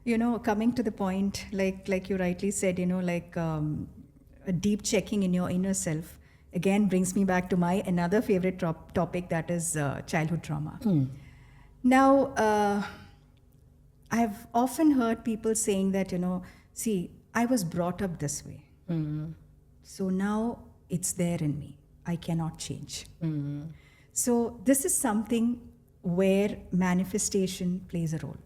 Coming to the point, like you rightly said, a deep checking in your inner self again brings me back to my another favorite topic, that is childhood trauma. Now, I've often heard people saying that, see, I was brought up this way. So now it's there in me. I cannot change. So this is something where manifestation plays a role.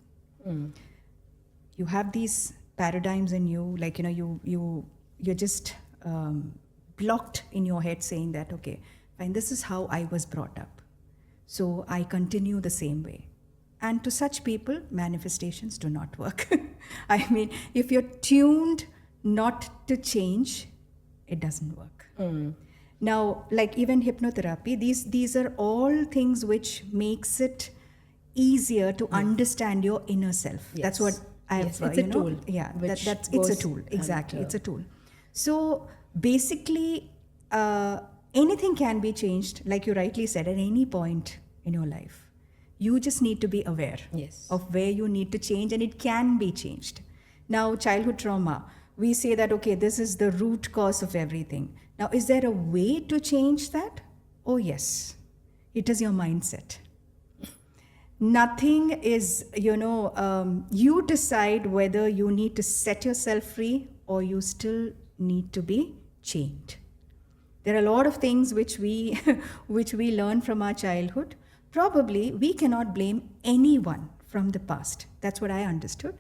You have these paradigms in you, like, you're just blocked in your head saying that, okay, fine, this is how I was brought up. So I continue the same way. And to such people, manifestations do not work. I mean, if you're tuned not to change, it doesn't work. Now, like even hypnotherapy, these are all things which makes it easier to understand your inner self. Yes. That's what I've, it's a tool. Yeah, it's a tool. Exactly, it's a tool. So basically, anything can be changed, like you rightly said, at any point in your life. You just need to be aware of where you need to change, and it can be changed. Now, childhood trauma, we say that, okay, this is the root cause of everything. Now, is there a way to change that? Oh, yes. It is your mindset. Nothing is, you decide whether you need to set yourself free or you still need to be chained. There are a lot of things which we learn from our childhood. Probably we cannot blame anyone from the past. That's what I understood.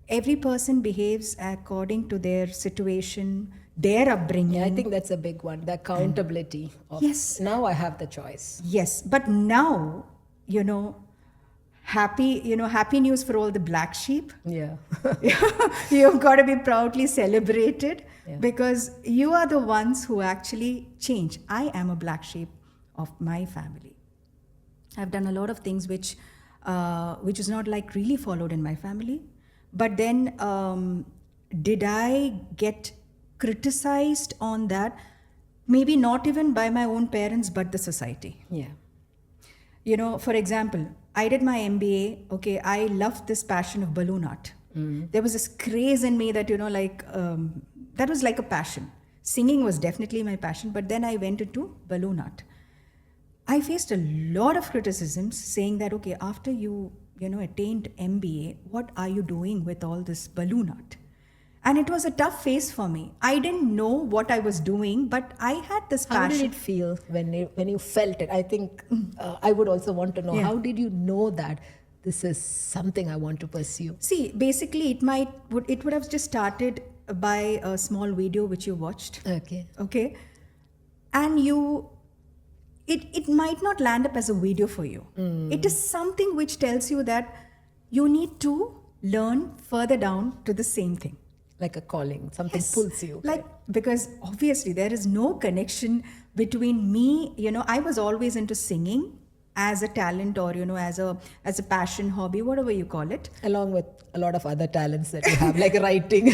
Every person behaves according to their situation, their upbringing. Yeah, I think that's a big one, the accountability of, now I have the choice. Yes, but now, happy news for all the black sheep. Yeah. You've got to be proudly celebrated because you are the ones who actually change. I am a black sheep of my family. I've done a lot of things which is not like really followed in my family. But then did I get criticized on that? Maybe not even by my own parents, but the society. Yeah. For example, I did my MBA. Okay, I loved this passion of balloon art. There was this craze in me that, that was like a passion. Singing was definitely my passion, but then I went into balloon art. I faced a lot of criticisms saying that, okay, after you attained MBA, what are you doing with all this balloon art? And it was a tough phase for me. I didn't know what I was doing, but I had this passion. How did it feel when you felt it? I think I would also want to know, how did you know that this is something I want to pursue? See, basically it would have just started by a small video which you watched. Okay. And it might not land up as a video for you. It is something which tells you that you need to learn further down to the same thing. Like a calling, something pulls you. Because obviously there is no connection between me, I was always into singing as a talent or, as a passion, hobby, whatever you call it. Along with a lot of other talents that you have, like writing.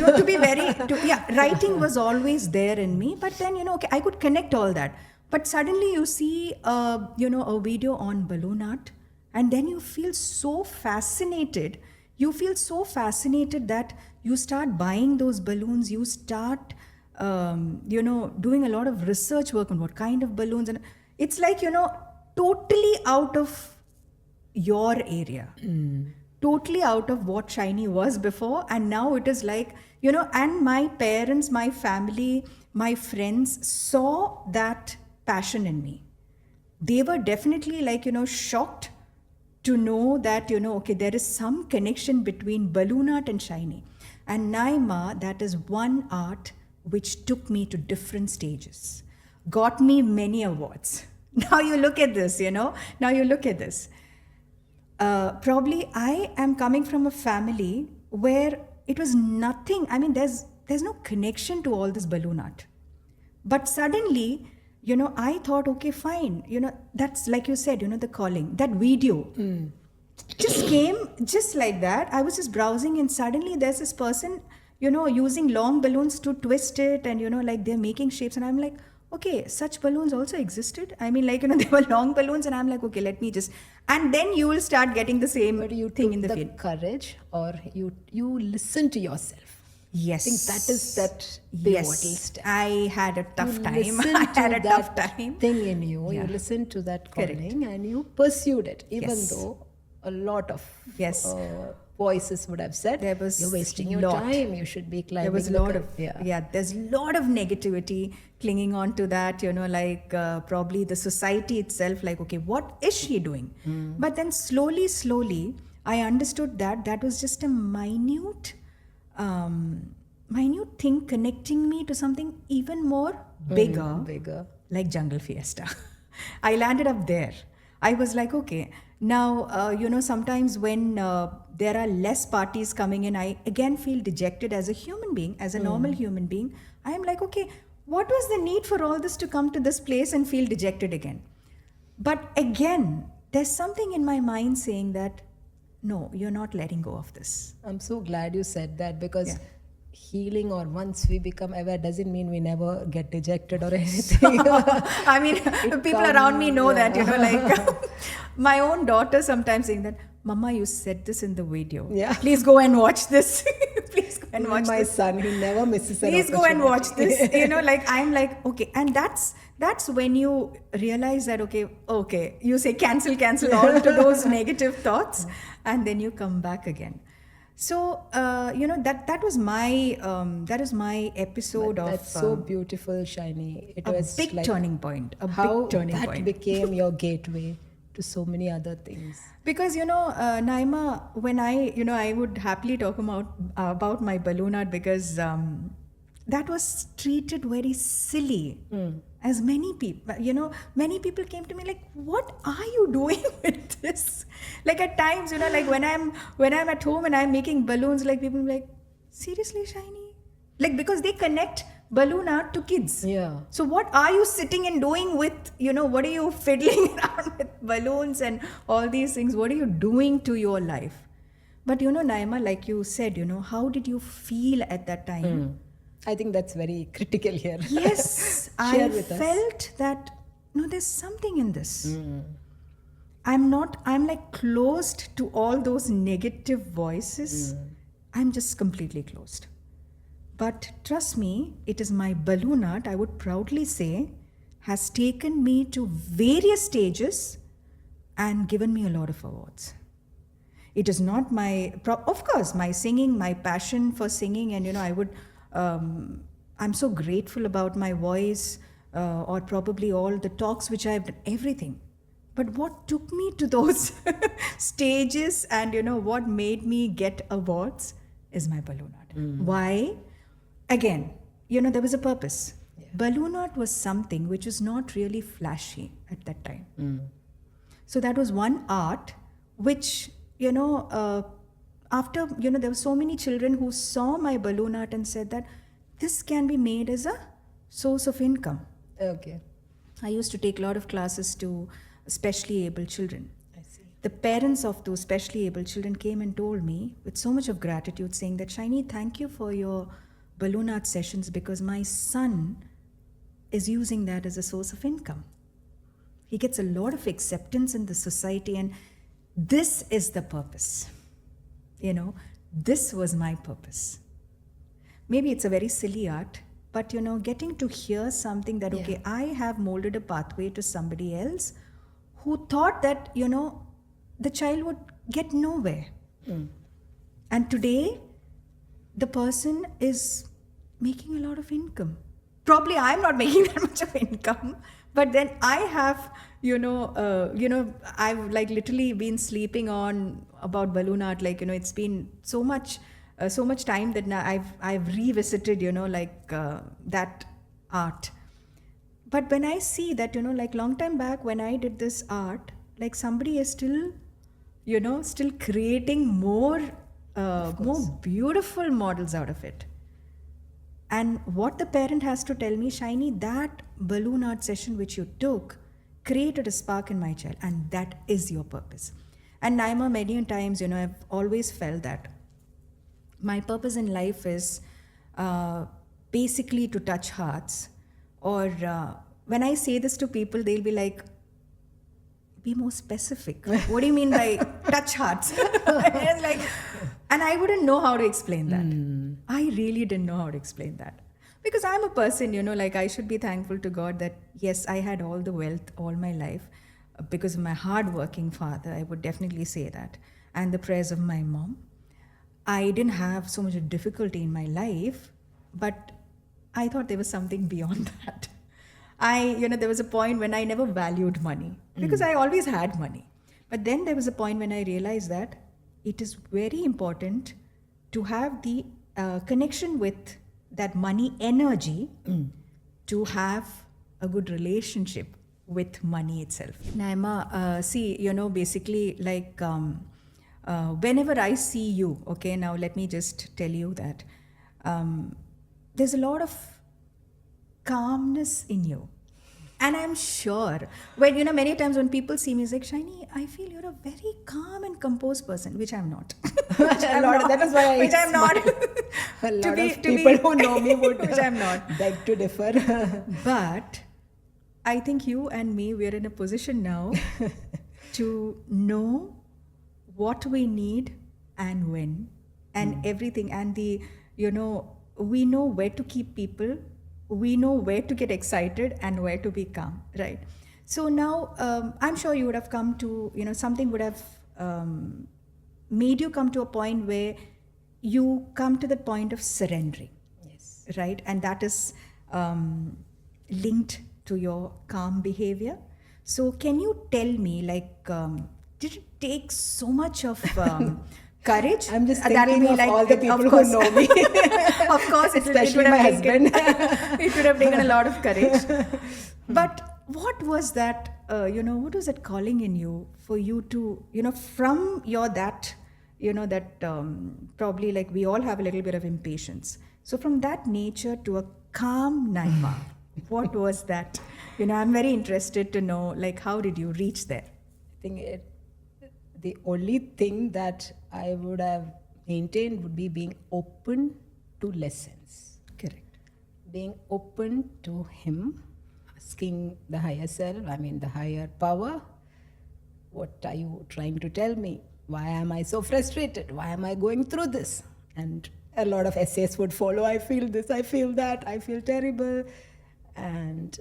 Writing was always there in me. But then, I could connect all that. But suddenly you see, a video on balloon art, and then you feel so fascinated. You feel so fascinated that you start buying those balloons. You start, doing a lot of research work on what kind of balloons. And it's like, totally out of your area. Totally out of what Shiny was before. And now it is like, and my parents, my family, my friends saw that passion in me. They were definitely like, shocked to know that, okay, there is some connection between balloon art and Shiny. And Naima, that is one art which took me to different stages, got me many awards. Now you look at this, Probably I am coming from a family where it was nothing. I mean, there's no connection to all this balloon art. But suddenly, I thought, okay, fine. That's like you said, the calling. That video just came just like that. I was just browsing and suddenly there's this person, using long balloons to twist it and, like they're making shapes. And I'm like, okay, such balloons also existed. I mean, like, they were long balloons, and I'm like, okay, let me just, and then you will start getting the same But you thing took in the the field. courage, or you listen to yourself. Yes. I think that is that pivotal Yes. step. I had a tough You time. listened I had to a that tough time. thing in you. Yeah. You listened to that Correct. calling and you pursued it, even Yes. though a lot of Yes. voices would have said, There was "You're wasting your lot. time. You should be climbing." There was a the lot cur-" of there's a lot of negativity clinging on to that, like probably the society itself, like, okay, what is she doing? But then slowly I understood that that was just a minute thing connecting me to something even more bigger. like Jungle Fiesta. I landed up there. I was like, okay, now, sometimes when there are less parties coming in, I again feel dejected as a human being, as a normal human being. I am like, okay, what was the need for all this to come to this place and feel dejected again? But again, there's something in my mind saying that, no, you're not letting go of this. I'm so glad you said that, because Yeah. healing, or once we become aware, doesn't mean we never get dejected or anything. I mean, people around me know that, like my own daughter sometimes saying that, Mama, you said this in the video. Yeah. Please go and watch this. Please go and watch My this. son, he never misses an Please go and watch opportunity. this. Like, I'm like, okay. And that's when you realize that, okay, you say cancel all to those negative thoughts, and then you come back again. So, that was my episode of That's so beautiful, Shiny. It a was big like turning point. A how big turning that point. became your gateway to so many other things. Because Naima, when I would happily talk about my balloon art, because that was treated very silly. As many people came to me like, what are you doing with this? Like, at times, like when I'm at home and I'm making balloons, like, people will be like, seriously, Shiny? Like, because they connect balloon art to kids. Yeah. So what are you sitting and doing with, what are you fiddling around with balloons and all these things? What are you doing to your life? But Naima, like you said, how did you feel at that time? I think that's very critical here. Yes, Share I with us. felt that, no, there's something in this. I'm like closed to all those negative voices. I'm just completely closed. But trust me, it is my balloon art, I would proudly say, has taken me to various stages and given me a lot of awards. It is not of course, my singing, my passion for singing, and I would, I'm so grateful about my voice, or probably all the talks which I've done, everything. But what took me to those stages and what made me get awards is my balloon art. Why? Again, there was a purpose. Yeah. Balloon art was something which was not really flashy at that time. So that was one art which, after, there were so many children who saw my balloon art and said that this can be made as a source of income. Okay. I used to take a lot of classes to specially able children. I see. The parents of those specially able children came and told me with so much of gratitude, saying that, Shiny, thank you for your balloon art sessions, because my son is using that as a source of income. He gets a lot of acceptance in the society, and this is the purpose. This was my purpose. Maybe it's a very silly art, but getting to hear something that, okay, I have molded a pathway to somebody else who thought that, the child would get nowhere. And today, the person is making a lot of income. Probably I'm not making that much of income, but then I have, I've like literally been sleeping on about balloon art. Like, it's been so much time that now I've revisited, that art. But when I see that, like long time back when I did this art, like somebody is still, still creating more beautiful models out of it. And what the parent has to tell me, Shiny, that balloon art session which you took created a spark in my child, and that is your purpose. And Naima, many times, I've always felt that my purpose in life is basically to touch hearts, or when I say this to people, they'll be like, be more specific. What do you mean by touch hearts? It's like, and I wouldn't know how to explain that. I really didn't know how to explain that. Because I'm a person, like I should be thankful to God that yes, I had all the wealth all my life because of my hard-working father. I would definitely say that. And the prayers of my mom. I didn't have so much difficulty in my life, but I thought there was something beyond that. There was a point when I never valued money because I always had money. But then there was a point when I realized that it is very important to have the connection with that money energy to have a good relationship with money itself. Naima, see, basically like whenever I see you, okay, now let me just tell you that there's a lot of calmness in you. And I'm sure when, many times when people see me, it's like, Shiny, I feel you're a very calm and composed person, which I'm not. That is why which I'm not. A lot of people who know me would which I'm not. beg to differ. But I think you and me, we're in a position now to know what we need and when and everything. And we know where to keep people. We know where to get excited and where to be calm, right? So now I'm sure you would have come to, something would have made you come to a point where you come to the point of surrendering. Yes. Right? And that is linked to your calm behavior. So can you tell me, like, did it take so much of courage? I'm just thinking of all the people who know me. Of course, especially my husband. It would have taken a lot of courage. But what was that, what was that calling in you for you to, from your that, probably like we all have a little bit of impatience. So from that nature to a calm Naima, what was that? I'm very interested to know, like, how did you reach there? I think the only thing that I would have maintained would be being open to lessons. Correct. Being open to him, asking the higher self, the higher power, what are you trying to tell me? Why am I so frustrated? Why am I going through this? And a lot of essays would follow. I feel this, I feel that, I feel terrible. And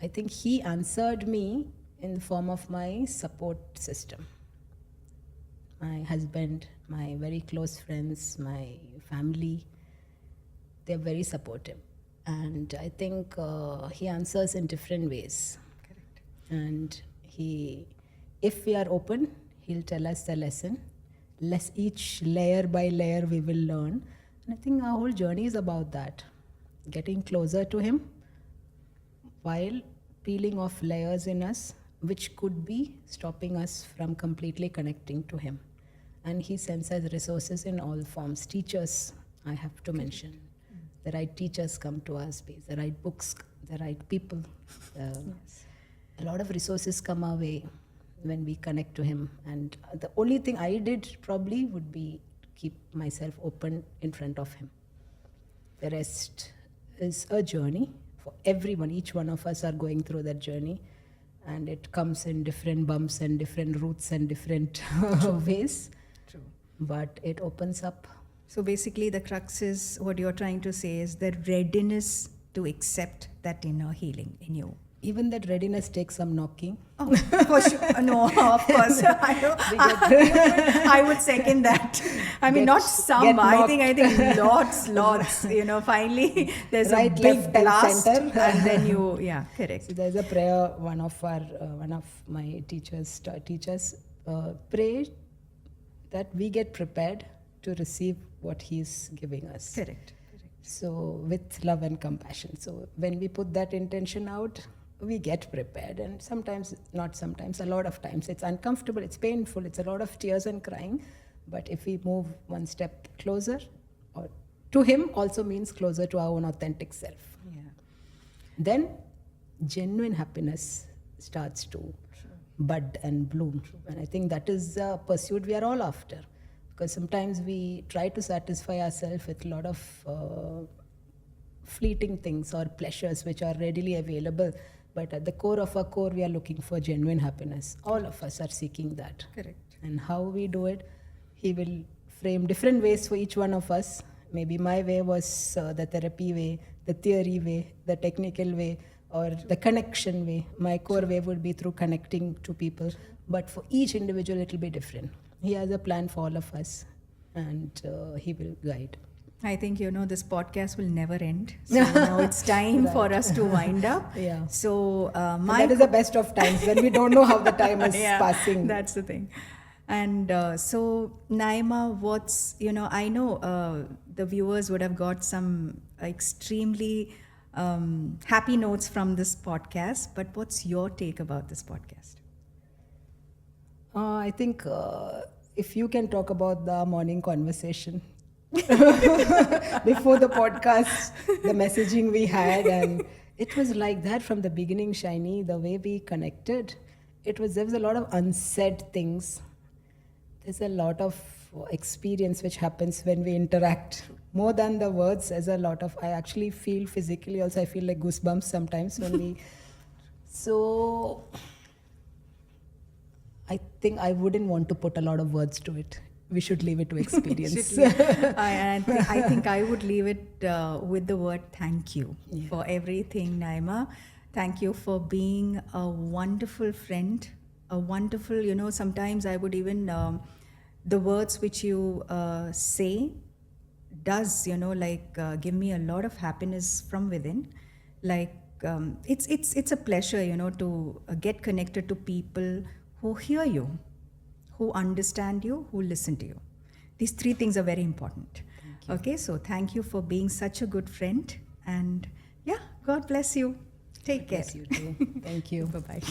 I think he answered me in the form of my support system. My husband, my very close friends, my family, they're very supportive. And I think he answers in different ways. Correct. And if we are open, he'll tell us the lesson. Each layer by layer we will learn. And I think our whole journey is about that. Getting closer to him while peeling off layers in us which could be stopping us from completely connecting to him. And he sends us resources in all forms. Teachers, I have to mention. The right teachers come to us, the right books, the right people. Yes. A lot of resources come our way when we connect to him. And the only thing I did probably would be keep myself open in front of him. The rest is a journey for everyone. Each one of us are going through that journey. And it comes in different bumps and different routes and different ways. True. But it opens up. So basically the crux is, what you're trying to say is the readiness to accept that inner healing in you. Even that readiness takes some knocking. Oh, for sure. No, of course. I would second that. Not some. I think lots. Finally there's right, a big left, blast, and center. and then correct. So there's a prayer. One of my teachers pray that we get prepared to receive what he's giving us. Correct. So with love and compassion. So when we put that intention out, we get prepared. And a lot of times it's uncomfortable, it's painful, it's a lot of tears and crying. But if we move one step closer, or to him also means closer to our own authentic self. Yeah. Then genuine happiness starts to bud and bloom. And I think that is the pursuit we are all after. Because sometimes we try to satisfy ourselves with a lot of fleeting things or pleasures which are readily available. But at the core of our core, we are looking for genuine happiness. All of us are seeking that. Correct. And how we do it, he will frame different ways for each one of us. Maybe my way was the therapy way, the theory way, the technical way, or the connection way. My core way would be through connecting to people. But for each individual, it will be different. He has a plan for all of us, and he will guide. I think, this podcast will never end. So now it's time for us to wind up. Yeah. So And that is the best of times when we don't know how the time is passing. That's the thing. And so, Naima, what's, I know the viewers would have got some extremely happy notes from this podcast, but what's your take about this podcast? I think if you can talk about the morning conversation before the podcast, the messaging we had, and it was like that from the beginning, Shiny, the way we connected. There was a lot of unsaid things. There's a lot of experience which happens when we interact. More than the words, there's a lot of, I actually feel physically also, I feel like goosebumps sometimes when we, so I think I wouldn't want to put a lot of words to it. We should leave it to experience. I think I would leave it with the word thank you for everything, Naima. Thank you for being a wonderful friend, a wonderful, sometimes I would even, the words which you say does, give me a lot of happiness from within. Like, it's a pleasure, to get connected to people who hear you, who understand you, who listen to you. These three things are very important. Okay, so thank you for being such a good friend. And God bless you. Take care. Bless you too. Thank you. Bye-bye.